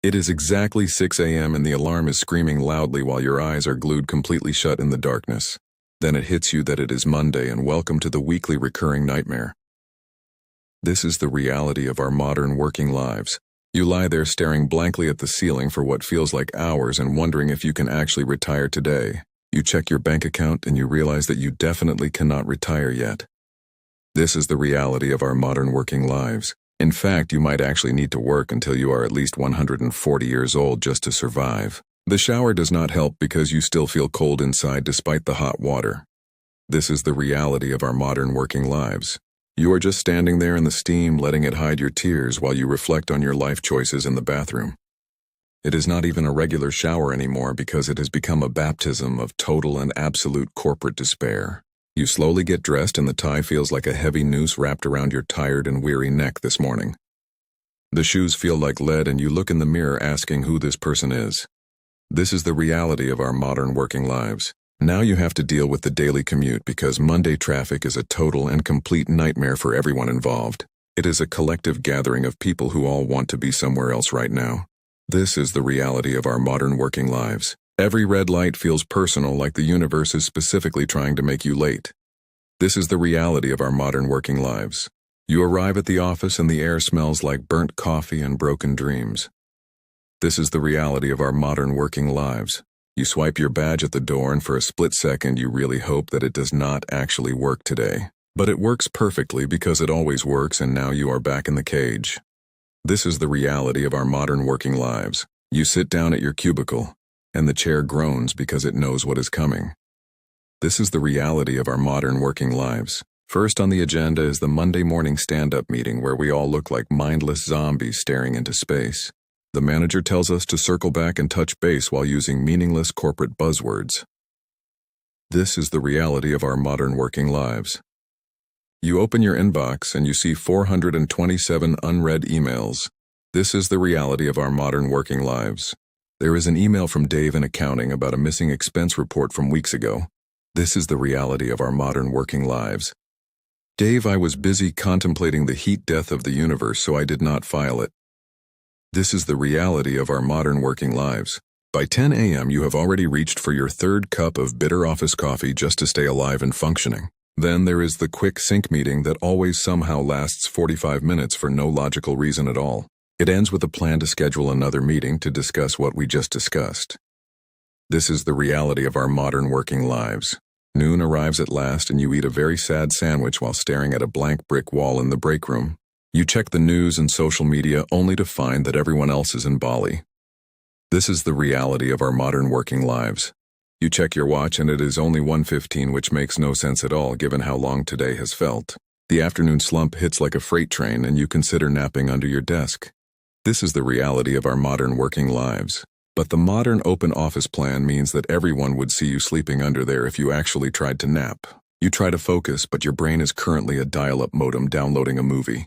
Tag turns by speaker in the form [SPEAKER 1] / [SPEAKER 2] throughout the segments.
[SPEAKER 1] It is exactly 6 a.m. and the alarm is screaming loudly while your eyes are glued completely shut in the darkness. Then it hits you that it is Monday and welcome to the weekly recurring nightmare. This is the reality of our modern working lives. You lie there staring blankly at the ceiling for what feels like hours and wondering if you can actually retire today. You check your bank account and you realize that you definitely cannot retire yet. This is the reality of our modern working lives. In fact, you might actually need to work until you are at least 140 years old just to survive. The shower does not help because you still feel cold inside despite the hot water. This is the reality of our modern working lives. You are just standing there in the steam, letting it hide your tears while you reflect on your life choices in the bathroom. It is not even a regular shower anymore because it has become a baptism of total and absolute corporate despair. You slowly get dressed and the tie feels like a heavy noose wrapped around your tired and weary neck this morning. The shoes feel like lead and you look in the mirror asking who this person is. This is the reality of our modern working lives. Now you have to deal with the daily commute because Monday traffic is a total and complete nightmare for everyone involved. It is a collective gathering of people who all want to be somewhere else right now. This is the reality of our modern working lives. Every red light feels personal, like the universe is specifically trying to make you late. This is the reality of our modern working lives. You arrive at the office and the air smells like burnt coffee and broken dreams. This is the reality of our modern working lives. You swipe your badge at the door and for a split second you really hope that it does not actually work today. But it works perfectly because it always works and now you are back in the cage. This is the reality of our modern working lives. You sit down at your cubicle, and the chair groans because it knows what is coming. This is the reality of our modern working lives. First on the agenda is the Monday morning stand-up meeting where we all look like mindless zombies staring into space. The manager tells us to circle back and touch base while using meaningless corporate buzzwords. This is the reality of our modern working lives. You open your inbox and you see 427 unread emails. This is the reality of our modern working lives. There is an email from Dave in accounting about a missing expense report from weeks ago. This is the reality of our modern working lives. Dave, I was busy contemplating the heat death of the universe, so I did not file it. This is the reality of our modern working lives. By 10 a.m. you have already reached for your third cup of bitter office coffee just to stay alive and functioning. Then there is the quick sync meeting that always somehow lasts 45 minutes for no logical reason at all. It ends with a plan to schedule another meeting to discuss what we just discussed. This is the reality of our modern working lives. Noon arrives at last and you eat a very sad sandwich while staring at a blank brick wall in the break room. You check the news and social media only to find that everyone else is in Bali. This is the reality of our modern working lives. You check your watch and it is only 1:15, which makes no sense at all given how long today has felt. The afternoon slump hits like a freight train and you consider napping under your desk. This is the reality of our modern working lives. But the modern open office plan means that everyone would see you sleeping under there if you actually tried to nap. You try to focus, but your brain is currently a dial-up modem downloading a movie.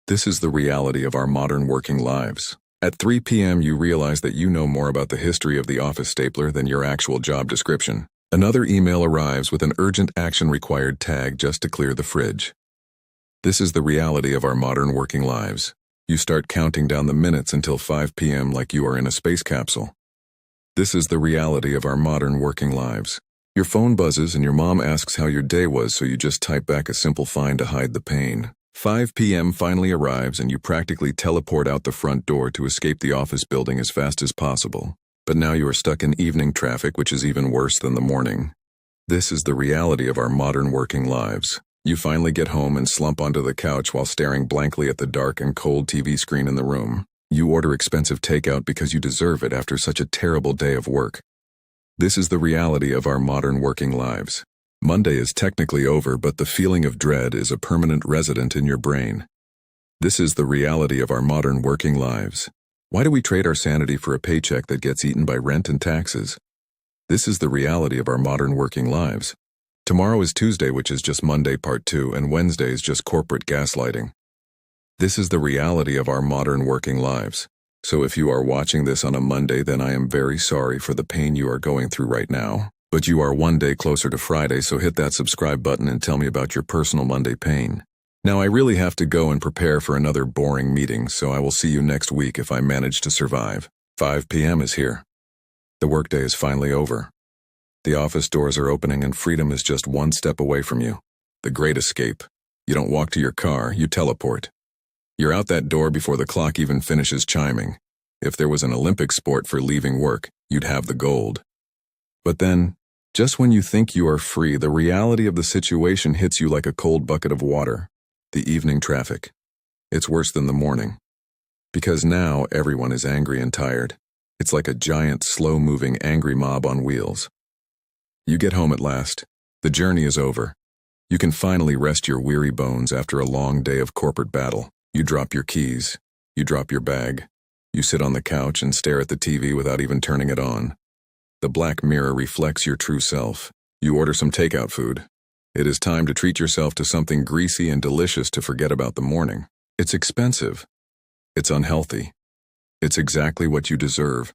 [SPEAKER 1] This is the reality of our modern working lives. At 3 p.m. you realize that you know more about the history of the office stapler than your actual job description. Another email arrives with an urgent action required tag just to clear the fridge. This is the reality of our modern working lives. You start counting down the minutes until 5 p.m. like you are in a space capsule. This is the reality of our modern working lives. Your phone buzzes and your mom asks how your day was, so you just type back a simple fine to hide the pain. 5 p.m. finally arrives and you practically teleport out the front door to escape the office building as fast as possible. But now you are stuck in evening traffic, which is even worse than the morning. This is the reality of our modern working lives. You finally get home and slump onto the couch while staring blankly at the dark and cold TV screen in the room. You order expensive takeout because you deserve it after such a terrible day of work. This is the reality of our modern working lives. Monday is technically over, but the feeling of dread is a permanent resident in your brain. This is the reality of our modern working lives. Why do we trade our sanity for a paycheck that gets eaten by rent and taxes? This is the reality of our modern working lives. Tomorrow is Tuesday, which is just Monday part 2, and Wednesday is just corporate gaslighting. This is the reality of our modern working lives. So if you are watching this on a Monday, then I am very sorry for the pain you are going through right now. But you are one day closer to Friday, so hit that subscribe button and tell me about your personal Monday pain. Now I really have to go and prepare for another boring meeting, so I will see you next week if I manage to survive. 5 p.m. is here. The workday is finally over. The office doors are opening and freedom is just one step away from you. The great escape. You don't walk to your car, you teleport. You're out that door before the clock even finishes chiming. If there was an Olympic sport for leaving work, you'd have the gold. But then, just when you think you are free, the reality of the situation hits you like a cold bucket of water. The evening traffic. It's worse than the morning. Because now everyone is angry and tired. It's like a giant, slow-moving, angry mob on wheels. You get home at last. The journey is over. You can finally rest your weary bones after a long day of corporate battle. You drop your keys. You drop your bag. You sit on the couch and stare at the TV without even turning it on. The black mirror reflects your true self. You order some takeout food. It is time to treat yourself to something greasy and delicious to forget about the morning. It's expensive. It's unhealthy. It's exactly what you deserve.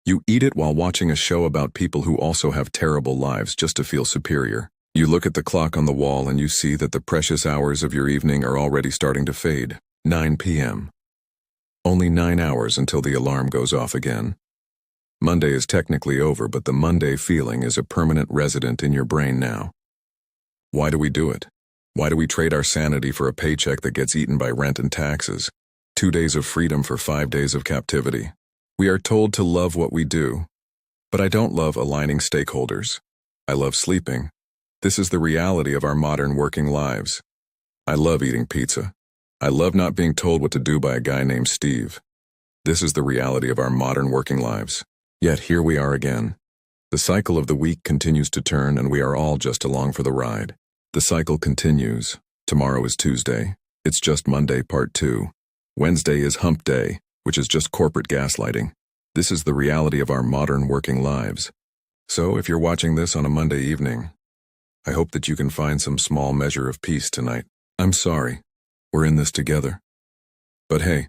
[SPEAKER 1] You eat it while watching a show about people who also have terrible lives just to feel superior. You look at the clock on the wall and you see that the precious hours of your evening are already starting to fade. 9 p.m. Only 9 hours until the alarm goes off again. Monday is technically over, but the Monday feeling is a permanent resident in your brain now. Why do we do it? Why do we trade our sanity for a paycheck that gets eaten by rent and taxes? 2 days of freedom for 5 days of captivity. We are told to love what we do. But I don't love aligning stakeholders. I love sleeping. This is the reality of our modern working lives. I love eating pizza. I love not being told what to do by a guy named Steve. This is the reality of our modern working lives. Yet here we are again. The cycle of the week continues to turn and we are all just along for the ride. The cycle continues. Tomorrow is Tuesday. It's just Monday part 2. Wednesday is hump day, which is just corporate gaslighting. This is the reality of our modern working lives. So if you're watching this on a Monday evening, I hope that you can find some small measure of peace tonight. I'm sorry. We're in this together. But hey,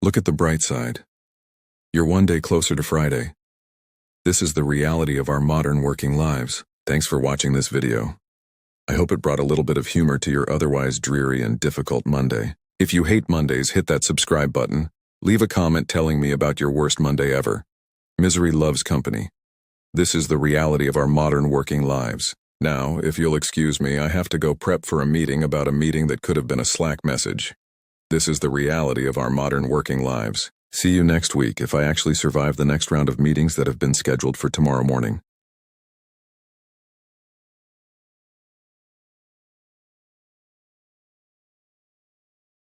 [SPEAKER 1] look at the bright side. You're one day closer to Friday. This is the reality of our modern working lives. Thanks for watching this video. I hope it brought a little bit of humor to your otherwise dreary and difficult Monday. If you hate Mondays, hit that subscribe button. Leave a comment telling me about your worst Monday ever. Misery loves company. This is the reality of our modern working lives. Now, if you'll excuse me, I have to go prep for a meeting about a meeting that could have been a Slack message. This is the reality of our modern working lives. See you next week if I actually survive the next round of meetings that have been scheduled for tomorrow morning.